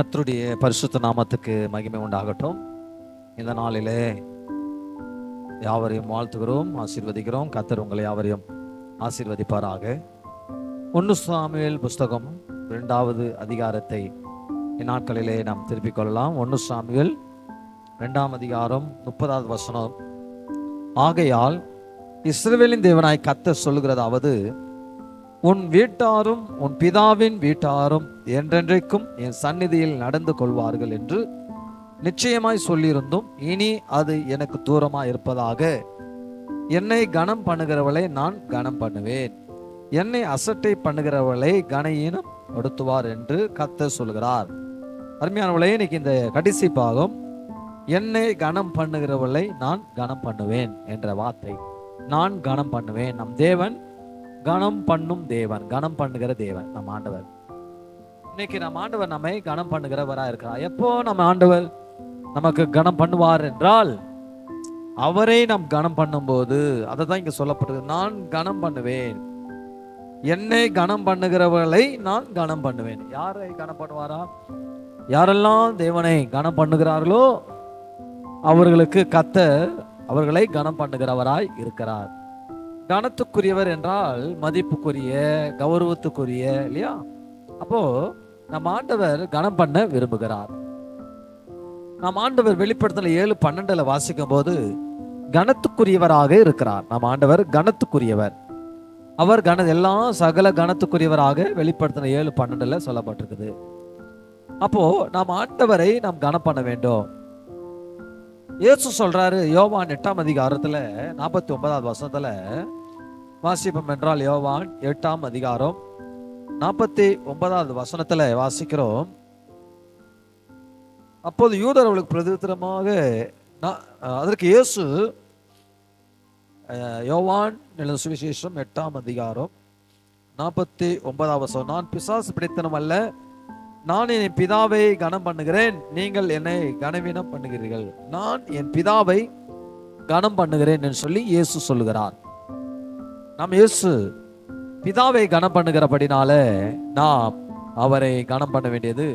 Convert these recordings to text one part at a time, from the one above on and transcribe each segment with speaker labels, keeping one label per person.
Speaker 1: கர்த்தருடைய பரிசுத்த நாமத்துக்கு மகிமை உண்டாகட்டும். இந்த நாளிலே யாவரையும் வாழ்த்துகிறோம், ஆசீர்வதிக்கிறோம். கர்த்தர் உங்களை யாவரையும் ஆசீர்வதிப்பாராக. 1 சாமுவேல் புஸ்தகம் 2வது அதிகாரத்தை இந்நாட்களிலே நாம் திருப்பிக் கொள்ளலாம். 1 சாமுவேல் 2ஆம் அதிகாரம் 30வது வசனம். ஆகையால் இஸ்ரவேலின் தேவனாய் கர்த்தர் சொல்லுகிறதாவது, உன் வீட்டாரும் உன் பிதாவின் வீட்டாரும் என்றென்றைக்கும் என் சந்நிதியில் நடந்து கொள்வார்கள் என்று நிச்சயமாய் சொல்லியிருந்தும் இனி அது எனக்கு தூரமாய் இருப்பதாக. என்னை கனம் பண்ணுகிறவளை நான் கனம் பண்ணுவேன், என்னை அசட்டை பண்ணுகிறவளை கனஈனம் படுத்துவார் என்று கர்த்தர் சொல்கிறார். அருமையானவளே, இன்னைக்கு இந்த கடைசி பாகம் என்னை கனம் பண்ணுகிறவளை நான் கனம் பண்ணுவேன் என்ற வார்த்தை. நான் கனம் பண்ணுவேன். நம் தேவன் கனம் பண்ணும் தேவன், கனம் பண்ணுகிற தேவன் நம் ஆண்டவர். இன்னைக்கு நம் ஆண்டவர் நம்மை கனம் பண்ணுகிறவரா இருக்கிறார். எப்போ நம்ம ஆண்டவர் நமக்கு கனம் பண்ணுவார் என்றால், அவரை நாம் கனம் பண்ணும்போது, அதை தான் இங்க சொல்லப்படுது, நான் கனம் பண்ணுவேன், என்னை கனம் பண்ணுகிறவர்களை நான் கனம் பண்ணுவேன். யாரை கனம் பண்ணுவாரா? யாரெல்லாம் தேவனை கனம் பண்ணுகிறார்களோ அவர்களுக்கு கர்த்தர் அவர்களை கனம் பண்ணுகிறவராய் இருக்கிறார். கனத்துக்குரியவர் என்றால் மதிப்புக்குரிய, கௌரவத்துக்குரிய, இல்லையா? அப்போ நம் ஆண்டவர் கனம் பண்ண விரும்புகிறார். நம் ஆண்டவர் வெளிப்படுத்தல 7:12 வாசிக்கும் போது கனத்துக்குரியவராக இருக்கிறார். நம் ஆண்டவர் கனத்துக்குரியவர். அவர் எல்லாம் சகல கனத்துக்குரியவராக வெளிப்படுத்தல 7:12 சொல்லப்பட்டிருக்குது. அப்போ நாம் ஆண்டவரை நாம் கனம் பண்ண வேண்டும். இயேசு சொல்றாரு, யோவான் 8ஆம் அதிகாரத்துல 49வது வசனத்துல வாசிப்போம் என்றால், யோவான் 8ஆம் அதிகாரம் 49வது வசனத்துல வாசிக்கிறோம். அப்போது யூதர் அவளுக்கு பிரதித்திரமாக, அதற்கு இயேசு, யோவான் எழுதின சுவிசேஷம் 8ஆம் அதிகாரம் 49வது வசனம், நான் பிசாசு பிடித்தனும் அல்ல, நான் என் பிதாவை கனம் பண்ணுகிறேன், நீங்கள் என்னை கனவீனம் பண்ணுகிறீர்கள். நான் என் பிதாவை கனம் பண்ணுகிறேன் என்று சொல்லி இயேசு சொல்லுகிறார். நாம் இயேசு பிதாவை கனம் பண்ணுகிறபடினால நாம் அவரை கனம் பண்ண வேண்டியது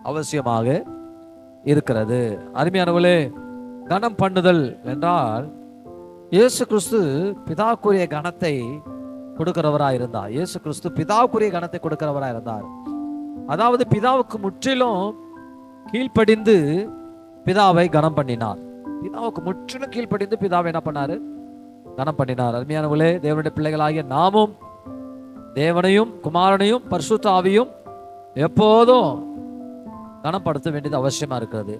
Speaker 1: அவசியமாக இருக்கிறது. அருமையானவர்களே, கனம் பண்ணுதல் என்றால் இயேசு கிறிஸ்து பிதாக்குரிய கனத்தை கொடுக்கிறவராய் இருந்தார். இயேசு கிறிஸ்து பிதாக்குரிய கனத்தை கொடுக்கிறவராய் இருந்தார். அதாவது பிதாவுக்கு முற்றிலும் கீழ்ப்படிந்து பிதாவை கனம் பண்ணினார். பிதாவுக்கு முற்றிலும் கீழ்ப்படிந்து பிதாவை என்ன பண்ணாரு? கனம் பண்ணினார். அருமையானவர்களே, தேவனுடைய பிள்ளைகளாகிய நாமும் தேவனையும் குமாரனையும் பரிசுத்த ஆவியும் எப்போதும் கனப்படுத்த வேண்டியது அவசியமா இருக்கிறது.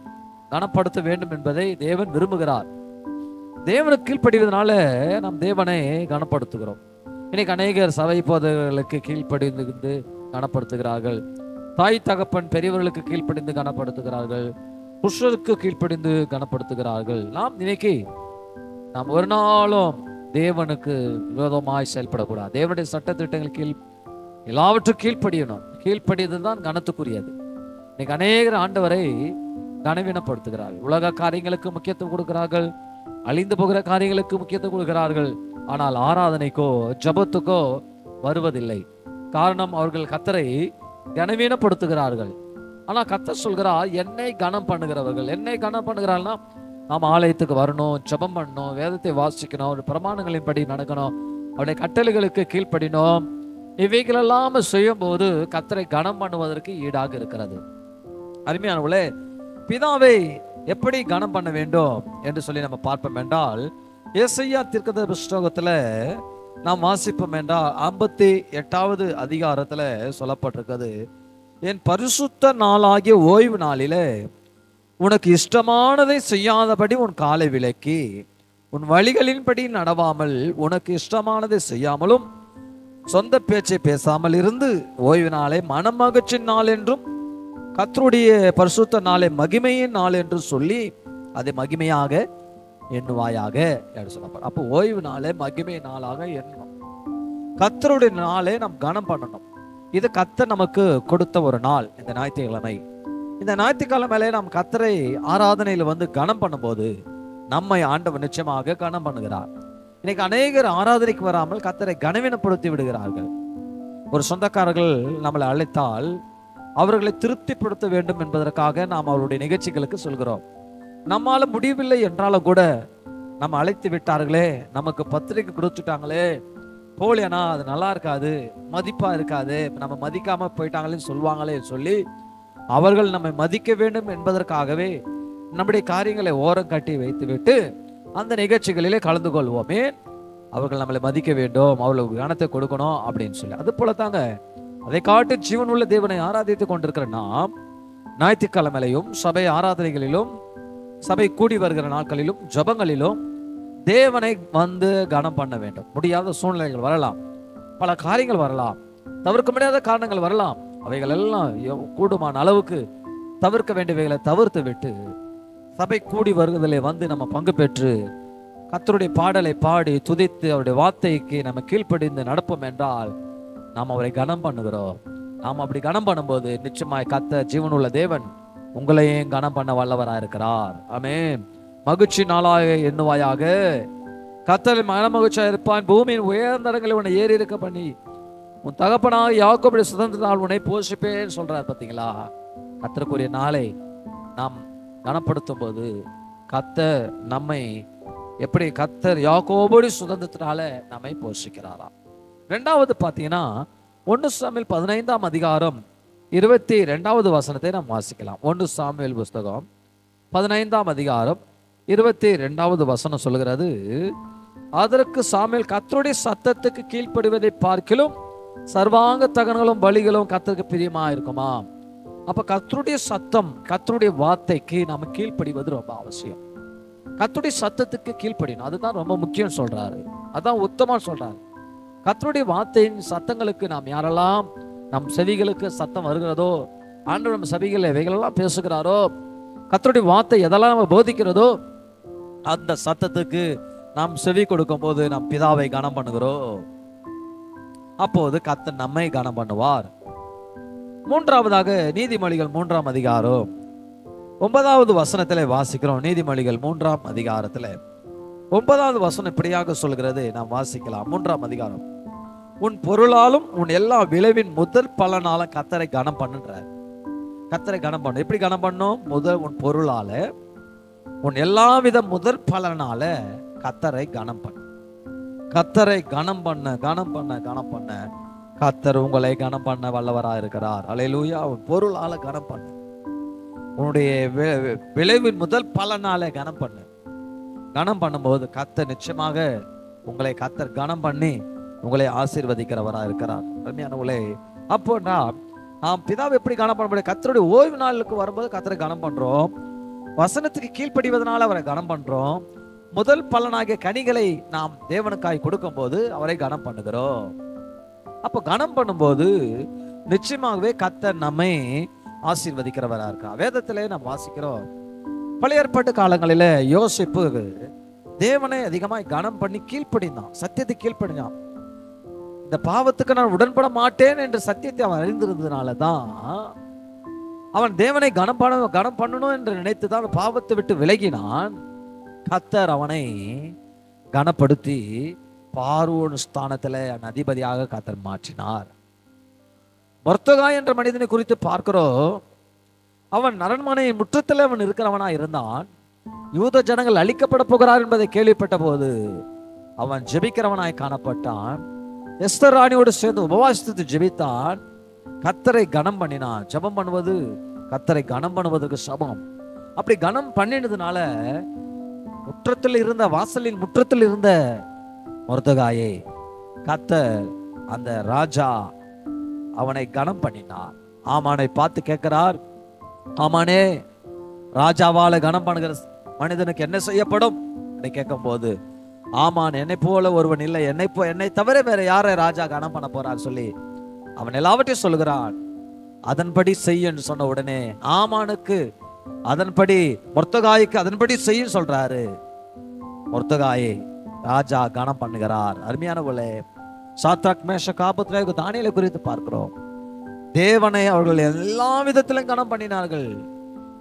Speaker 1: கனப்படுத்த வேண்டும் என்பதை தேவன் விரும்புகிறார். தேவனுக்கு கீழ்ப்படிவதனால நாம் தேவனை கனப்படுத்துகிறோம். இன்னைக்கு அநேகர் சபை போதகர்களுக்கு கீழ்ப்படிந்து கனப்படுத்துகிறார்கள். தாய் தகப்பன் பெரியவர்களுக்கு கீழ்ப்படிந்து கனப்படுத்துகிறார்கள். புருஷருக்கு கீழ்ப்படிந்து கனப்படுத்துகிறார்கள். நாம் இன்னைக்கு நாம் ஒரு நாளும் தேவனுக்கு விரோதமாய் செயல்படக்கூடாது. தேவனுடைய சட்டத்திட்டங்கள் கீழ் எல்லாவற்றும் கீழ்ப்படியணும். கீழ்ப்படியது தான் கனத்துக்குரியது. இன்னைக்கு அநேகர் ஆண்டவரை கனவீனப்படுத்துகிறார்கள். உலக காரியங்களுக்கு முக்கியத்துவம் கொடுக்கிறார்கள், அழிந்து போகிற காரியங்களுக்கு முக்கியத்துவம் கொடுக்கிறார்கள். ஆனால் ஆராதனைக்கோ ஜபத்துக்கோ வருவதில்லை. காரணம், அவர்கள் கர்த்தரை கனவீனப்படுத்துகிறார்கள். ஆனா கர்த்தர் சொல்கிறார், என்னை கனம் பண்ணுகிறவர்கள். என்னை கனம் பண்ணுகிறார்கள்னா நாம் ஆலயத்துக்கு வரணும், ஜபம் பண்ணணும், வேதத்தை வாசிக்கணும், ஒரு பிரமாணங்களின் படி நடக்கணும், அவருடைய கட்டளைகளுக்கு கீழ்ப்படினோம். இவைகளெல்லாம் செய்யும் போது கர்த்தரை கனம் பண்ணுவதற்கு ஈடாக இருக்கிறது. அருமையானவர்களே, பிதாவை எப்படி கனம் பண்ண வேண்டும் என்று சொல்லி நம்ம பார்ப்போம் என்றால், ஏசாயா தீர்க்கதரிசி புஸ்தகத்துல நாம் வாசிப்போம் என்றால் 58வது அதிகாரத்துல சொல்லப்பட்டிருக்கிறது, என் பரிசுத்த நாளாகிய ஓய்வு நாளிலே உனக்கு இஷ்டமானதை செய்யாதபடி உன் காலை விலக்கி உன் வழிகளின்படி நடவாமல் உனக்கு இஷ்டமானதை செய்யாமலும் சொந்த பேச்சை பேசாமல் இருந்து ஓய்வு நாளை மனமகிழ்ச்சி நாள் என்றும் கர்த்தருடைய பரிசுத்த நாளை மகிமையின் நாள் என்று சொல்லி அதை மகிமையாக எண்ணுவாயாக என்று சொல்லப்படும். அப்போ ஓய்வு நாளை மகிமை நாளாக எண்ணணும். கர்த்தருடைய நாளை நாம் கனம் பண்ணணும். இது கர்த்தர் நமக்கு கொடுத்த ஒரு நாள், இந்த ஞாயிற்றுக்கிழமை. இந்த ஞாயிற்றுக்கிழமையில நாம் கர்த்தரை ஆராதனையில் வந்து கனம் பண்ணும்போது நம்மை ஆண்டவர் நிச்சயமாக கனம் பண்ணுகிறார். இன்னைக்கு அநேகர் ஆராதனைக்கு வராமல் கர்த்தரை கனவீனப்படுத்தி விடுகிறார்கள். ஒரு சொந்தக்காரர்கள் நம்மளை அழைத்தால் அவர்களை திருப்திப்படுத்த வேண்டும் என்பதற்காக நாம் அவருடைய நிகழ்ச்சிகளுக்கு சொல்கிறோம். நம்மால முடியவில்லை என்றாலும் கூட நம்ம அழைத்து விட்டார்களே, நமக்கு பத்திரிக்கை கொடுத்துட்டாங்களே, போலியானா அது நல்லா இருக்காது, மதிப்பா இருக்காது, நம்ம மதிக்காம போயிட்டாங்களேன்னு சொல்லுவாங்களே சொல்லி அவர்கள் நம்மை மதிக்க வேண்டும் என்பதற்காகவே நம்முடைய காரியங்களை ஓரம் கட்டி வைத்து விட்டு அந்த நிகழ்ச்சிகளிலே கலந்து கொள்வோமே. அவர்கள் நம்மளை மதிக்க வேண்டும், அவர்களுக்கு கனத்தை கொடுக்கணும் அப்படின்னு சொல்லி. அது போல தாங்க அதை காட்டு ஜீவன் உள்ள தேவனை ஆராதித்துக் கொண்டிருக்கிற நாம் ஞாயிற்றுக்கிழமையிலும் சபை ஆராதனைகளிலும் சபை கூடி வருகிற நாட்களிலும் ஜபங்களிலும் தேவனை வந்து கனம் பண்ண வேண்டும். முடியாத சூழ்நிலைகள் வரலாம், பல காரியங்கள் வரலாம், தவிர்க்க முடியாத காரணங்கள் வரலாம். அவைகள் எல்லாம் கூடுமான அளவுக்கு தவிர்க்க வேண்டியவைகளை தவிர்த்து விட்டு சபை கூடி வருவதிலே வந்து நம்ம பங்கு பெற்று கர்த்தருடைய பாடலை பாடி துதித்து அவருடைய வார்த்தைக்கு நம்ம கீழ்ப்படிந்து நடப்போம் என்றால் நாம் அவரை கனம் பண்ணுகிறோம். நாம் அப்படி கனம் பண்ணும்போது நிச்சயமாய் கர்த்தர் ஜீவனுள்ள தேவன் உங்களையும் கனம் பண்ண வல்லவராக இருக்கிறார். ஆமென். மகிழ்ச்சி நாளாக எண்ணுவாயாக, கர்த்தர் மன மகிழ்ச்சியா இருப்பான், பூமியின் உயர்ந்த இடங்களை உன்னை ஏறி இருக்க பண்ணி உன் தகப்பனாக யாக்கோபுடைய சுதந்திர நாள் உன்னை போஷிப்பேன்னு சொல்றார். பார்த்தீங்களா? கர்த்தருக்குரிய நாளை நாம் கனப்படுத்தும் போது கர்த்தர் நம்மை எப்படி கர்த்தர் யாக்கோபுடைய சுதந்திரத்தினால நம்மை போஷிக்கிறாராம். ரெண்டாவது பார்த்தீங்கன்னா 1 சாமுவேல் 15ஆம் அதிகாரம் 22வது வசனத்தை நாம் வாசிக்கலாம். 1 சாமுவேல் புஸ்தகம் 15ஆம் அதிகாரம் 22வது வசனம் சொல்கிறது, அதற்கு சாமுவேல் கர்த்தருடைய சத்தத்துக்கு கீழ்ப்படுவதை பார்க்கிலும் சர்வாங்க தகனங்களும் பலிகளும் கர்த்தருக்கு பிரியமா இருக்குமா. அப்ப கர்த்தருடைய சத்தம், கர்த்தருடைய வார்த்தைக்கு நம்ம கீழ்ப்படிவது ரொம்ப அவசியம். கர்த்தருடைய சத்தத்துக்கு கீழ்ப்படிணும், அதுதான் ரொம்ப முக்கியம் சொல்றாரு, அதான் உத்தமா சொல்றாரு. கர்த்தருடைய வார்த்தையின் சத்தங்களுக்கு நாம் யாரெல்லாம் நம் செவிகளுக்கு சத்தம் வருகிறதோ, ஆண்டவர் நம்ம செவிகள் எவைகளெல்லாம் பேசுகிறாரோ, கர்த்தருடைய வார்த்தை எதெல்லாம் நம்ம போதிக்கிறதோ அந்த சத்தத்துக்கு நாம் செவி கொடுக்கும் போது நம் பிதாவை கனம் பண்ணுகிறோம். அப்போது கர்த்தர் நம்மை கனம் பண்ணுவார். மூன்றாவதாக நீதிமொழிகள் 3ஆம் அதிகாரம் 9வது வசனத்திலே வாசிக்கிறோம். நீதிமொழிகள் 3ஆம் அதிகாரத்துல 9வது வசனம் இப்படியாக சொல்கிறது, நாம் வாசிக்கலாம். 3ஆம் அதிகாரம், உன் பொருளாலும் உன் எல்லா விளைவின் முதல் பலனாலும் கர்த்தரை கனம் பண்ணுன்றார். கர்த்தரை கனம் பண்ணு. எப்படி கனம் பண்ணும்? உன் பொருளால உன் எல்லா வித முதற் பலனால கர்த்தரை கனம் பண்ணு. கர்த்தரை கனம் பண்ண கனம் பண்ண கனம் பண்ண கர்த்தர் உங்களை கனம் பண்ண வல்லவராக இருக்கிறார். அல்லேலூயா. உன் பொருளால கனம் பண்ணு, உன்னுடைய விளைவின் முதல் பலனால கனம் பண்ணு. கனம் பண்ணும்போது கர்த்தர் நிச்சயமாக உங்களை கர்த்தர் கனம் பண்ணி உங்களை ஆசீர்வதிக்கிறவராக இருக்கிறார். அருமையானவர்களே, அப்போ நாம் பிதாவை எப்படி கனம் பண்ண முடியும்? கர்த்தருடைய ஓய்வு நாளுக்கு வரும்போது கர்த்தரை கனம் பண்றோம், வசனத்துக்கு கீழ்ப்படிவதனால அவரை கனம் பண்றோம், முதல் பலனாகிய கனிகளை நாம் தேவனுக்காய் கொடுக்கும் போது அவரை கனம் பண்ணுகிறோம். அப்போ கனம் பண்ணும்போது நிச்சயமாகவே கர்த்தர் நம்மை ஆசீர்வதிக்கிறவரா இருக்கா. வேதத்திலே நாம் வாசிக்கிறோம், பழைய ஏற்பாட்டு காலங்களில யோசிப்பு தேவனை அதிகமாய் கனம் பண்ணி கீழ்ப்படிந்தான், சத்தியத்தை கீழ்ப்படிந்தான். இந்த பாவத்துக்கு நான் உடன்பட மாட்டேன் என்ற சத்தியத்தை அவன் அறிந்திருந்ததுனாலதான் அவன் தேவனை கனம் பண்ணணும் என்று நினைத்துதான் பாவத்தை விட்டு விலகினான். கர்த்தர் அவனை கனப்படுத்தி பார்வோன் ஸ்தானத்துல அதிபதியாக கர்த்தர் மாற்றினார். மொர்தெகாய் என்ற மனிதனை குறித்து பார்க்கிறோம். அவன் அரண்மனை முற்றத்தில் அவன் இருக்கிறவனா இருந்தான். யூத ஜனங்கள் அழிக்கப்பட போகிறார் என்பதை கேள்விப்பட்ட போது அவன் ஜெபிக்கிறவனாய் காணப்பட்டான். எஸ்தர் ராணியோடு சேர்ந்து உபவாசித்து ஜெபித்தான். கர்த்தரை கனம் பண்ணினான். ஜெபம் பண்ணுவது கர்த்தரை கனம் பண்ணுவதற்கு சமம். அப்படி கனம் பண்ணினதுனால முற்றத்தில் இருந்த வாசலின் முற்றத்தில் இருந்த மொர்தெகாயை கர்த்தர் அந்த ராஜா அவனை கனம் பண்ணினார். ஆமானை பார்த்து கேட்கிறார், ஆமானே, ராஜாவால கனம் பண்ணுகிற மனிதனுக்கு என்ன செய்யப்படும் என்று கேட்கும் போது, ஆமான் என்னை போல ஒருவன் இல்லை, என்னை தவிர வேற யாரை ராஜா கனம் பண்ண போறார் சொல்லி அவன் எல்லாவற்றையும் சொல்லுகிறான். அதன்படி செய்ய என்று சொன்ன உடனே ஆமானுக்கு அதன்படி மொர்தெகாய்க்கு அதன்படி செய்ய சொல்றாரு. மொர்தெகாயை ராஜா கனம் பண்ணுகிறார். அருமையானவர்களே, சாத்ராக் மேஷக் ஆபத்நேகோ தானியேலை குறித்து பார்க்கிறோம். தேவனை அவர்கள் எல்லா விதத்திலும் கனம் பண்ணினார்கள்.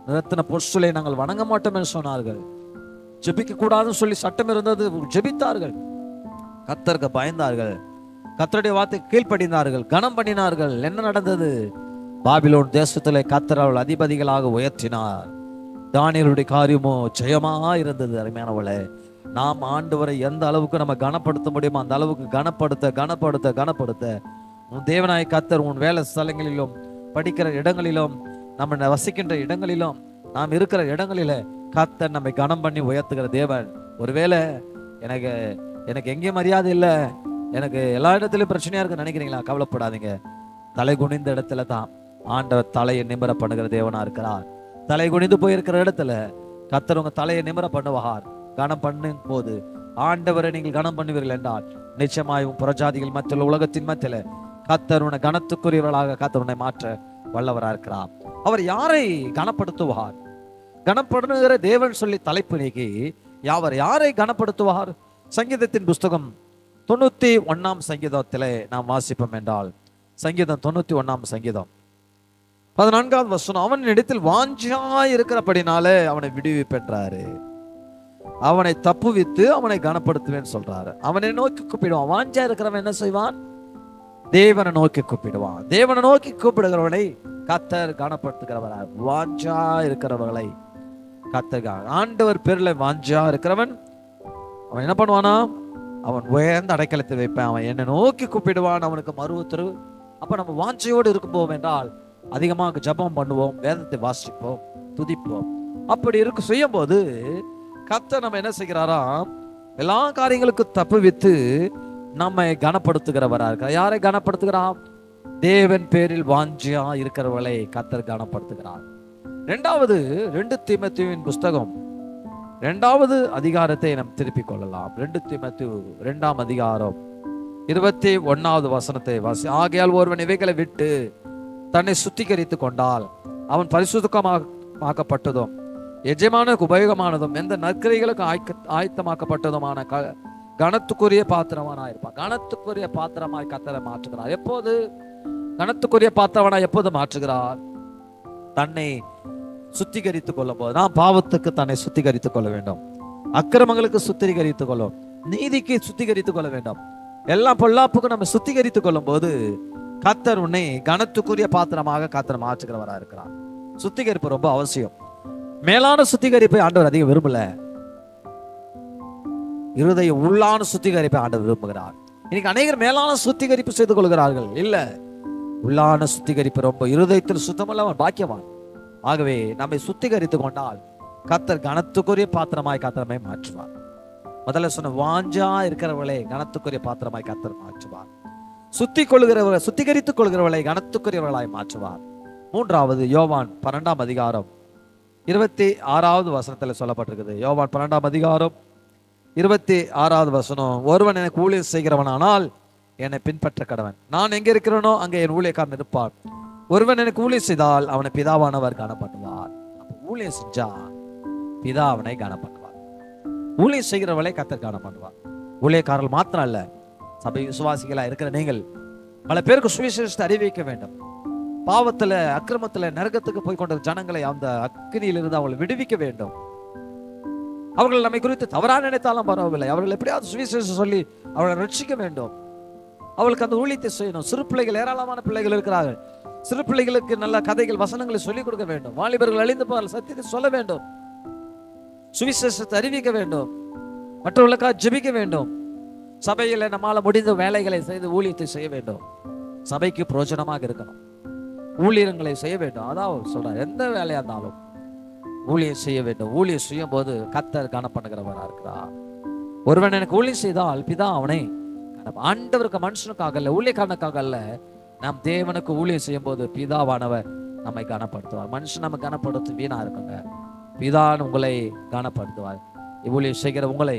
Speaker 1: நிரத்தின பொருளை நாங்கள் வணங்க மாட்டோம் என்று சொன்னார்கள். ஜெபிக்க கூடாதுன்னு சொல்லி சட்டம் இருந்தது, ஜெபித்தார்கள். கர்த்தருக்கு பயந்தார்கள், கர்த்தருடைய வார்த்தை கீழ்ப்படிந்தார்கள், கனம் பண்ணினார்கள். என்ன நடந்தது? பாபிலோன் தேசத்திலே கர்த்தர் அவள் அதிபதிகளாக உயர்த்தினார். தானியேலுடைய காரியமோ ஜெயமா இருந்தது. அருமையானவளே, நாம் ஆண்டவரை எந்த அளவுக்கு நம்ம கனப்படுத்த முடியுமோ அந்த அளவுக்கு கனப்படுத்த கனப்படுத்த கனப்படுத்த உன் தேவனாய கர்த்தர் உன் வேலை ஸ்தலங்களிலும், படிக்கிற இடங்களிலும், நம்ம வசிக்கின்ற இடங்களிலும், நாம் இருக்கிற இடங்களில கர்த்தர் நம்மை கனம் பண்ணி உயர்த்துகிற தேவன். ஒருவேளை எனக்கு எனக்கு எங்கேயும் மரியாதை இல்லை, எனக்கு எல்லா இடத்துலயும் பிரச்சனையா இருக்குன்னு நினைக்கிறீங்களா? கவலைப்படாதீங்க. தலை குனிந்த இடத்துல தான் ஆண்டவர் தலையை நிமிர பண்ணுகிற தேவனா இருக்கிறார். தலை குனிந்து போயிருக்கிற இடத்துல கர்த்தர் உங்க தலையை நிமிர பண்ணுவார். கனம் பண்ணும் போது ஆண்டவரை நீங்கள் கனம் பண்ணுவீர்கள் என்றால் நிச்சயமாயும் புறஜாதிகள் மத்தியில், உலகத்தின் மத்தியில கர்த்தர் உன்னை கனத்துக்குரியவர்களாக கர்த்தர் உன்னை மாற்ற வல்லவரா இருக்கிறார். அவர் யாரை கனப்படுத்துவார்? கனப்படுகிற தேவன் சொல்லி தலைப்பு நீக்கி அவர் யாரை கனப்படுத்துவார்? சங்கீதத்தின் புஸ்தகம் 91ஆம் சங்கீதத்திலே நாம் வாசிப்போம் என்றால், சங்கீதம் 91ஆம் சங்கீதம் 14வது வசனம், அவன் இடத்தில் வாஞ்சா இருக்கிறபடினாலே அவனை விடுவிப்பென்றாரு. அவனை தப்புவித்து அவனை கனப்படுத்துவேன்னு சொல்றாரு. அவனை நோக்கி கூப்பிடுவான். வாஞ்சா இருக்கிறவன் என்ன செய்வான்? தேவனை நோக்கி கூப்பிடுவான். தேவனை நோக்கி கூப்பிடுகிறவனை கர்த்தர் கனப்படுத்துகிறவரா. வாஞ்சா இருக்கிறவர்களை கர்த்தர், ஆண்டவர் பேர்ல வாஞ்சா இருக்கிறவன் அவன் என்ன பண்ணுவானா? அவன் உயர்ந்த அடைக்கலத்தை வைப்பான். அவன் என்னை நோக்கி கூப்பிடுவான், அவனுக்கு மறு உத்தரவு. அப்ப நம்ம வாஞ்சையோடு இருக்கும்போம் என்றால் அதிகமாக ஜபம் பண்ணுவோம், வேதத்தை வாசிப்போம், துதிப்போம். அப்படி இருக்கு செய்யும் போது கர்த்தர் நம்ம என்ன செய்கிறாராம்? எல்லா காரியங்களுக்கும் தப்புவித்து நம்மை கனப்படுத்துகிறவரா இருக்கிறார். யாரை கனப்படுத்துகிறான்? தேவன் பேரில் வாஞ்சியா இருக்கிறவர்களை கர்த்தர் கனப்படுத்துகிறார். இரண்டாவது 2 தீமோத்தேயுவின் புஸ்தகம் 2வது அதிகாரத்தை நாம் திருப்பிக் கொள்ளலாம். 2 தீமோத்தேயு 2ஆம் அதிகாரம் 21வது வசனத்தை வாசி. ஆகையால் ஒருவன் இவைகளை விட்டு தன்னை சுத்திகரித்துக் கொண்டால் அவன் பரிசுத்தமாக்கப்பட்டதும் எஜமானுக்கு உபயோகமானதும் எந்த நற்கிரைகளுக்கு ஆயத்தமாக்கப்பட்டதுமான கனத்துக்குரிய பாத்திரமானாய் இருப்பான். கனத்துக்குரிய பாத்திரமாய் கர்த்தரை மாற்றுகிறார். எப்போது கனத்துக்குரிய பாத்திரமானாய் எப்போது மாற்றுகிறார்? தன்னை சுத்திகரித்துக் கொள்ளும் போது. நாம் பாவத்துக்கு தன்னை சுத்திகரித்துக் கொள்ள வேண்டும், அக்கிரமங்களுக்கு சுத்திகரித்துக் கொள்ளும், நீதிக்கு சுத்திகரித்துக் கொள்ள வேண்டும். எல்லா பொல்லாப்புக்கும் நம்ம சுத்திகரித்துக் கொள்ளும் போது கர்த்தர் உன்னை கனத்துக்குரிய பாத்திரமாக கர்த்தர் மாற்றுகிறவரா இருக்கிறார். சுத்திகரிப்பு ரொம்ப அவசியம். மேலான சுத்திகரிப்பை ஆண்டவர் அதிகம் விரும்பல, இருதய உள்ளான சுத்திகரிப்பை ஆண்டவர் விரும்புகிறார். இன்னைக்கு அநேகர் மேலான சுத்திகரிப்பு செய்து கொள்கிறார்கள். இல்ல, உள்ளான சுத்திகரிப்பு ரொம்ப. இருதயத்தில் சுத்தமல்லவன் பாக்கியவான். ஆகவே நம்மை சுத்திகரித்துக் கொண்டால் கர்த்தர் கனத்துக்குரிய பாத்திரமாய் கர்த்தரை மாற்றுவார். முதல்ல சொன்ன வாஞ்சா இருக்கிறவர்களை கனத்துக்குரிய பாத்திரமாய் கர்த்தர் மாற்றுவார். சுத்திகரித்துக் கொள்கிறவர்களை கனத்துக்குரியவர்களாய் மாற்றுவார். மூன்றாவது யோவான் 12ஆம் அதிகாரம் 26வது வசனத்துல சொல்லப்பட்டிருக்குது. யோவான் 12ஆம் அதிகாரம் 26வது வசனம், ஒருவன் எனக்கு ஊழியம் செய்கிறவனானால் என்னை பின்பற்ற கடவன். நான் எங்க இருக்கிறேனோ அங்கே என் ஊழியக்காரன் இருப்பான். ஒருவன் எனக்கு ஊழியம் செய்தால் அவனை பிதாவானவர் கனப்படுவார். ஊழியம் செஞ்சா பிதா அவனை கனப்படுவார். ஊழியம் செய்கிறவளை கர்த்தர் கனப்படுவார். ஊழியக்காரர்கள் மாத்திரம் அல்ல, சபை விசுவாசிகளா இருக்கிற நீங்கள் பல பேருக்கு சுவிசேஷத்தை அறிவிக்க வேண்டும். பாவத்துல அக்கிரமத்துல நரகத்துக்கு போய் கொண்ட ஜனங்களை அந்த அக்னியிலிருந்து அவங்களை விடுவிக்க வேண்டும். அவர்கள் நம்மை குறித்து தவறா நினைத்தாலும் பரவாயில்லை, அவர்கள் எப்படியாவது சுவிசேஷம் சொல்லி அவர்களை ரட்சிக்க வேண்டும். அவளுக்கு அந்த ஊழியத்தை செய்யணும். சிறு பிள்ளைகள், ஏராளமான பிள்ளைகள் இருக்கிறார்கள். சிறு பிள்ளைகளுக்கு நல்ல கதைகள், வசனங்களை சொல்லிக் கொடுக்க வேண்டும். வாலிபர்கள் அழிந்து போவார்கள், சத்தியத்தை சொல்ல வேண்டும், சுவிசேஷத்தை அறிவிக்க வேண்டும், மற்றவர்களுக்காக ஜெபிக்க வேண்டும். சபையில நம்மால முடிந்த வேலைகளை செய்து ஊழியத்தை செய்ய வேண்டும். சபைக்கு பிரயோஜனமாக இருக்கணும், ஊழியங்களை செய்ய வேண்டும். அதான் சொல்றார், எந்த வேலையா இருந்தாலும் ஊழியம் செய்ய வேண்டும். ஊழியம் செய்யும் போது கர்த்தர் கனப்படுகிறவரா இருக்கிறார். ஒருவன் எனக்கு ஊழியம் செய்தால் பிதா அவனை, ஆண்டவருக்கு மனுஷனுக்காக அல்ல, ஊழியக்காரனுக்காக அல்ல, நாம் தேவனுக்கு ஊழியம் செய்யும் போது பிதாவானவர் நம்மை கனப்படுத்துவார். மனுஷன் நம்ம கனப்படுத்தும் வீணா இருக்குங்க. பிதான் உங்களை கனப்படுத்துவார். ஊழியம் செய்கிற உங்களை,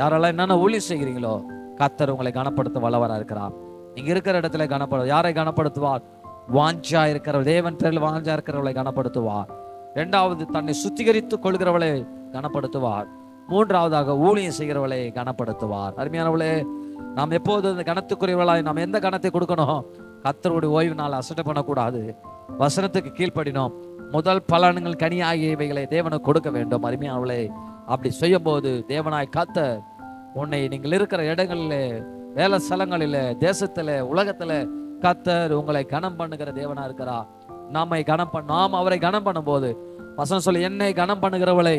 Speaker 1: யாரெல்லாம் என்னென்ன ஊழியம் செய்கிறீங்களோ கர்த்தர் உங்களை கனப்படுத்த வல்லவரா இருக்கிறார். நீங்க இருக்கிற இடத்துல கனப்படு. யாரை கனப்படுத்துவார்? வாஞ்சா இருக்கிற தேவன் பேரில் வாஞ்சா இருக்கிறவளை கனப்படுத்துவார். இரண்டாவது, தன்னை சுத்திகரித்துக் கொள்கிறவளை கனப்படுத்துவார். மூன்றாவதாக ஊழியம் செய்கிறவளை கனப்படுத்துவார். அருமையானவளே, நாம் எப்போது இந்த கனத்துக்குரியவளாய் நாம் எந்த கனத்தை கொடுக்கணும்? கர்த்தருடைய ஓய்வு நாள் அசட்டை பண்ணக்கூடாது. வசனத்துக்கு கீழ்ப்படினோம். முதல் பலன்கள் கனி ஆகியவைகளை தேவனுக்கு கொடுக்க வேண்டும். அருமையானவளே, அப்படி செய்யும் போது தேவனாய் கர்த்தர் உன்னை நீங்கள் இருக்கிற இடங்களில், வேலை ஸ்தலங்களில், தேசத்துல, உலகத்துல கர்த்தர் உங்களை கனம் பண்ணுகிற தேவனா இருக்கிறா. நாம் அவரை கனம் பண்ணும் போது வசனம் சொல்லி, என்னை கனம் பண்ணுகிறவளை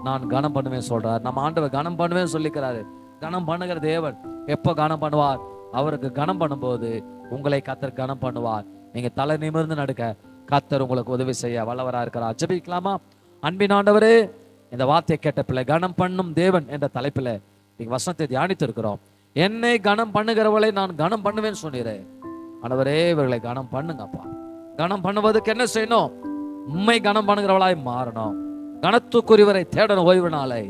Speaker 1: நான் கனம் பண்ணுவேன் சொல்றார். நம்ம ஆண்டவர் கனம் பண்ணுவேன் சொல்லிக்கிறாரு. கனம் பண்ணுகிற தேவன் எப்போ கனம் பண்ணுவார்? அவருக்கு கனம் பண்ணும்போது உங்களை கர்த்தர் கனம் பண்ணுவார். நீங்க தலை நிமிர்ந்து நடக்க கர்த்தர் உங்களுக்கு உதவி செய்ய வல்லவரா இருக்கிறார். ஜெபிக்கலாமா? அன்பின் ஆண்டவரே, இந்த வார்த்தையை கேட்ட பிள்ளை கனம் பண்ணும் தேவன் என்ற தலைப்பில் நீங்க வசனத்தை தியானித்து இருக்கிறோம். என்னை கனம் பண்ணுகிறவளை நான் கனம் பண்ணுவேன் சொன்னீரேன். ஆண்டவரே, இவர்களை கனம் பண்ணுங்கப்பா. கனம் பண்ணுவதற்கு என்ன செய்யணும்? உண்மை கனம் பண்ணுகிறவளாய் மாறணும். கனத்துக்குரியவரை தேடணும். ஓய்வு நாளை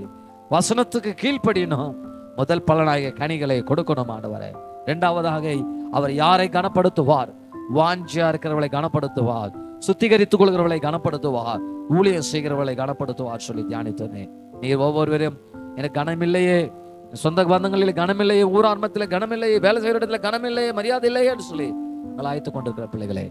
Speaker 1: வசனத்துக்கு கீழ்ப்படியணும். முதல் பலனாகிய கனிகளை கொடுக்கணும் ஆண்டவரே. இரண்டாவதாக, அவர் யாரை கனப்படுத்துவார்? வாஞ்சியா இருக்கிறவர்களை கனப்படுத்துவார். சுத்திகரித்துக் கொள்கிறவர்களை கனப்படுத்துவார். ஊழியம் செய்கிறவர்களை கனப்படுத்துவார் சொல்லி தியானித்தனே. நீர் ஒவ்வொருவரும், எனக்கு கனமில்லையே, சொந்த பந்தங்களில் கனமில்லையே, ஊரார்மத்தில் கனமில்லையே, வேலை செய்கிற இடத்துல கனமில்லையே, மரியாதை இல்லையே என்று சொல்லி ஆயத்துக் கொண்டிருக்கிற பிள்ளைகளே,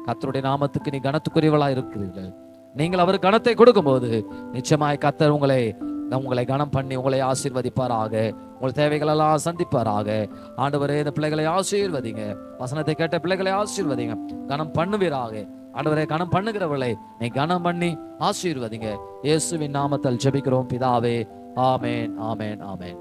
Speaker 1: கர்த்தருடைய நாமத்துக்கு நீ கனத்துக்குரியவளா இருக்கிறீர்கள். நீங்கள் அவர் கனத்தை கொடுக்கும் போது நிச்சயமாய் கர்த்தர் உங்களை கனம் பண்ணி உங்களை ஆசீர்வதிப்பாராக. உங்கள் தேவைகள் எல்லாம் சந்திப்பாராக. ஆண்டவரே, இந்த பிள்ளைகளை ஆசீர்வதிங்க. வசனத்தை கேட்ட பிள்ளைகளை ஆசீர்வதிங்க. கனம் பண்ணுவீராக. ஆண்டவரே, கனம் பண்ணுகிறவர்களை நீ கனம் பண்ணி ஆசீர்வதிங்க. இயேசுவின் நாமத்தில் ஜெபிக்கிறோம் பிதாவே. ஆமேன், ஆமேன், ஆமேன்.